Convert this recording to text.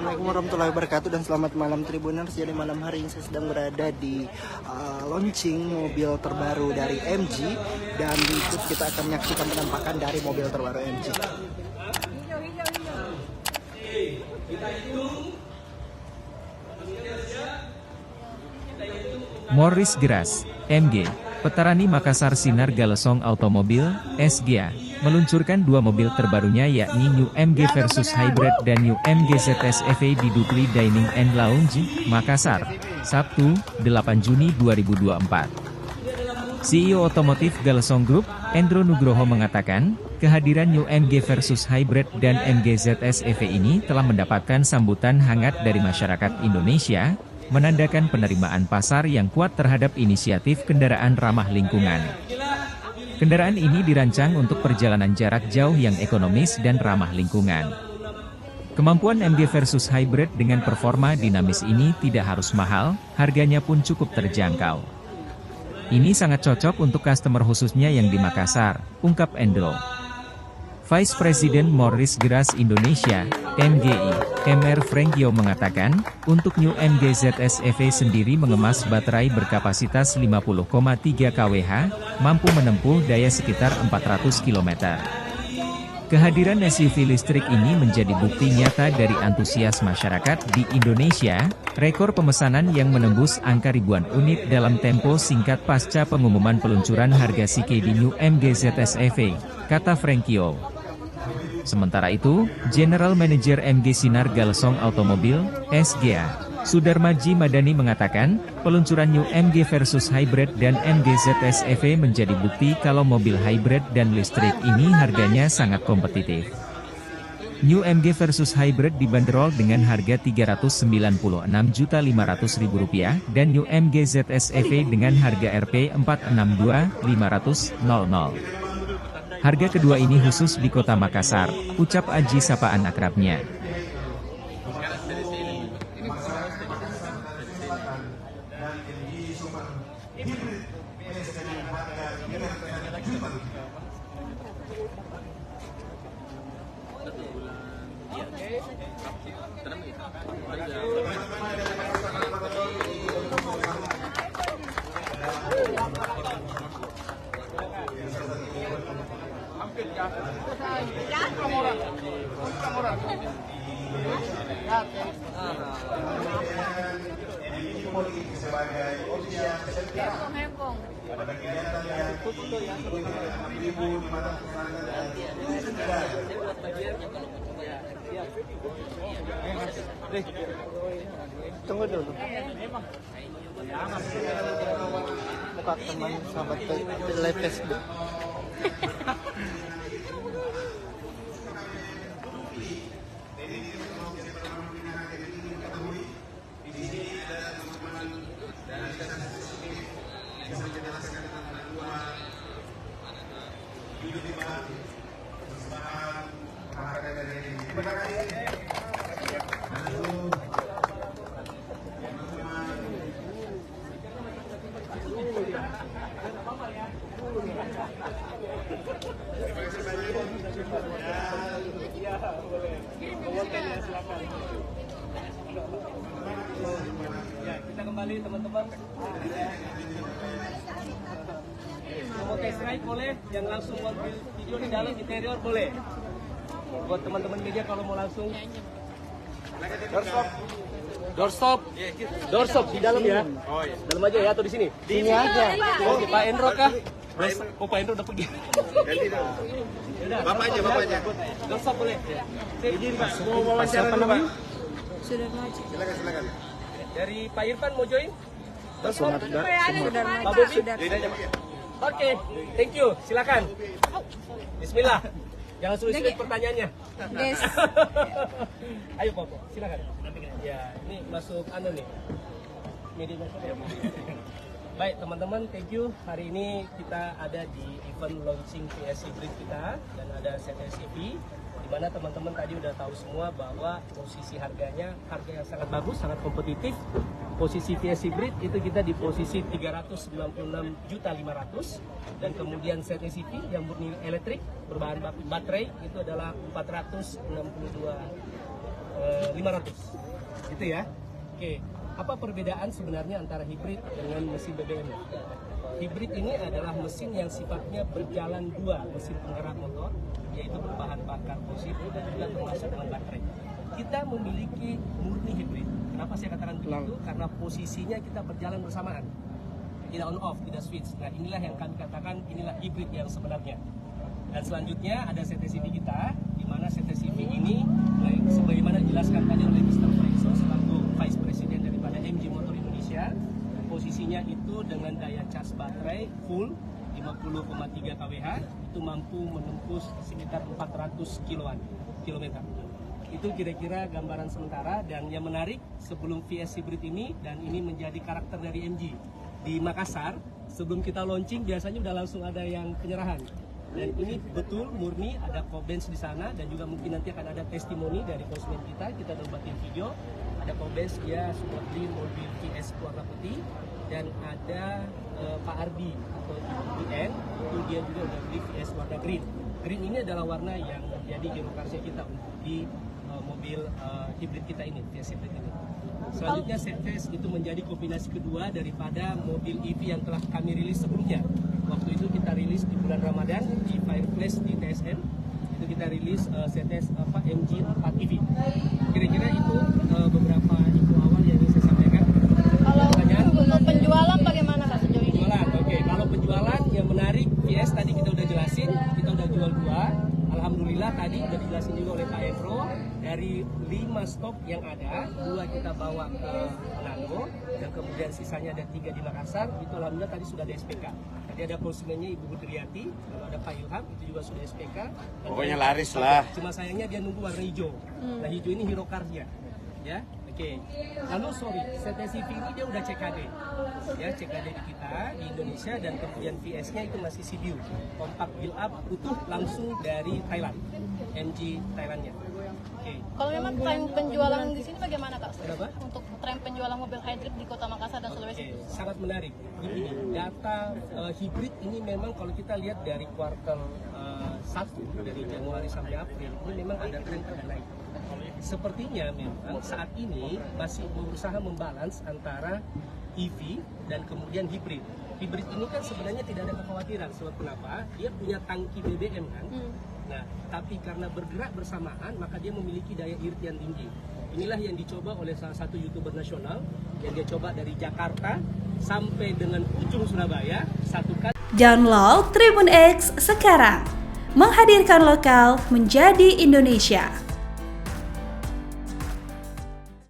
Assalamualaikum warahmatullahi wabarakatuh dan selamat malam Tribuners. Jadi malam hari ini saya sedang berada di launching mobil terbaru dari MG dan berikut kita akan menyaksikan penampakan dari mobil terbaru MG. Morris Gras, MG, Petarani Makassar Sinar Galesong Automobil, SGA, meluncurkan dua mobil terbarunya yakni New MG Versus Hybrid dan New MG ZS EV di Dupli Dining and Lounge, Makassar, Sabtu, 8 Juni 2024. CEO Otomotif Galesong Group, Endro Nugroho mengatakan, kehadiran New MG Versus Hybrid dan MG ZS EV ini telah mendapatkan sambutan hangat dari masyarakat Indonesia, menandakan penerimaan pasar yang kuat terhadap inisiatif kendaraan ramah lingkungan. Kendaraan ini dirancang untuk perjalanan jarak jauh yang ekonomis dan ramah lingkungan. Kemampuan MG Versus Hybrid dengan performa dinamis ini tidak harus mahal, harganya pun cukup terjangkau. Ini sangat cocok untuk customer khususnya yang di Makassar, ungkap Endro. Vice President Morris Gras Indonesia, MGI, Mr. Frankio mengatakan, untuk New MG ZS EV sendiri mengemas baterai berkapasitas 50,3 kWh, mampu menempuh daya sekitar 400 km. Kehadiran SUV listrik ini menjadi bukti nyata dari antusias masyarakat di Indonesia, rekor pemesanan yang menembus angka ribuan unit dalam tempo singkat pasca pengumuman peluncuran harga CKD New MG ZS EV, kata Frankio. Sementara itu, General Manager MG Sinar Galesong Automobil, SGA, Sudarmaji Madani mengatakan, peluncuran New MG Versus Hybrid dan MG ZS EV menjadi bukti kalau mobil hybrid dan listrik ini harganya sangat kompetitif. New MG Versus Hybrid dibanderol dengan harga Rp396.500.000 dan New MG ZS EV dengan harga Rp462.500.00. Harga kedua ini khusus di kota Makassar, ucap Aji sapaan akrabnya. Tunggu dulu. Buka teman sahabat di live Facebook. Kita kembali teman-teman. Mau test ride boleh, yang langsung mobil video di dalam interior boleh. Buat teman-teman media kalau mau langsung. Doorstop di dalam ya. Oh iya. Dalam aja ya atau di sini? Di sini aja. Oh, Pak Endro kah? Pak Endro udah pergi. Bapak aja. Doorstop boleh. Izin Pak, mau wawancara dulu Pak. Sudarmaji. Silakan. Dari Pak Irfan mau join? Sudarmaji. Pak Bobi? Oke, thank you. Silakan. Bismillah. Jangan sulit-sulit pertanyaannya. Yes. Ayo Pak, silakan. Ya, ini masuk nih. Media sosial. Baik teman-teman, thank you. Hari ini kita ada di event launching VS Hybrid kita dan ada ZS EV. Di mana teman-teman tadi udah tahu semua bahwa posisi harganya harga yang sangat bagus, sangat kompetitif. Posisi VS Hybrid itu kita di posisi 396.500.000 dan kemudian ZS EV yang murni elektrik berbahan baterai itu adalah 462 500 gitu ya. Oke, apa perbedaan sebenarnya antara hibrid dengan mesin BBM? Hibrid ini adalah mesin yang sifatnya berjalan dua, mesin penggerak motor, yaitu berbahan bakar fosil dan juga termasuk dengan baterai. Kita memiliki murni hibrid. Kenapa saya katakan begitu? Karena posisinya kita berjalan bersamaan, tidak on off, tidak switch. Nah, inilah yang kami katakan inilah hibrid yang sebenarnya. Dan selanjutnya ada CTCV kita, di mana CTCV ini sebagaimana dijelaskan tadi oleh Mr. Faiso selaku Vice President daripada MG Motor Indonesia, posisinya itu dengan daya cas baterai full 50,3 kWh itu mampu menembus sekitar 400 kilometer. Itu kira-kira gambaran sementara, dan yang menarik sebelum VS Hybrid ini, dan ini menjadi karakter dari MG di Makassar, sebelum kita launching biasanya udah langsung ada yang penyerahan. Dan ini betul murni ada co-bench di sana, dan juga mungkin nanti akan ada testimoni dari konsumen kita udah buatin video. Ada co-bench, dia sudah beli mobil VS warna putih, dan ada Pak Ardi atau IN itu dia juga udah beli VS warna green. Green ini adalah warna yang menjadi hero car-nya kita di mobil hibrid kita ini, VS hibrid ini. Selanjutnya ZS itu menjadi kombinasi kedua daripada mobil EV yang telah kami rilis sebelumnya. Waktu itu kita rilis di bulan Ramadan di Fireplace di TSM. Itu kita rilis ZS MG 4 EV. Kira-kira itu beberapa info awal yang ingin saya sampaikan. Kalau untuk penjualan bagaimana Kak sejauh ini? Penjualan, oke. Kalau penjualan yang menarik, VS tadi kita udah jelasin, kita udah jual 2. Alhamdulillah tadi udah dijelasin juga oleh Pak Endro, dari 5 stok yang ada, 2 kita bawa ke Manado, dan kemudian sisanya ada 3 di Makassar. Itu alhamdulillah tadi sudah ada SPK. Tadi ada konsumennya Ibu Budriati, lalu ada Pak Ilham, itu juga sudah SPK. Pokoknya laris lah. Cuma sayangnya dia nunggu warna hijau. Nah, hijau ini hero car-nya. Ya, oke. Lalu CTCV ini dia udah CKD. Ya, CKD di kita di Indonesia, dan kemudian VS-nya itu masih CBU, compact build up utuh langsung dari Thailand, MG Thailandnya. Oke. Kalau memang tren penjualan di sini bagaimana Kak? Kenapa? Untuk tren penjualan mobil hybrid di Kota Makassar dan Sulawesi. Oke, sangat menarik. Begini, data hibrid ini memang kalau kita lihat dari kuartal 1 dari Januari sampai April ini memang ada tren agak naik. Sepertinya memang saat ini masih berusaha membalance antara EV dan kemudian hibrid. Hibrid ini kan sebenarnya tidak ada kekhawatiran. Sebab kenapa? Dia punya tangki BBM kan. Nah, tapi karena bergerak bersamaan, maka dia memiliki daya irit yang tinggi. Inilah yang dicoba oleh salah satu YouTuber nasional, yang dia coba dari Jakarta sampai dengan ujung Surabaya, satu kali. Download Tribun X sekarang, menghadirkan lokal menjadi Indonesia.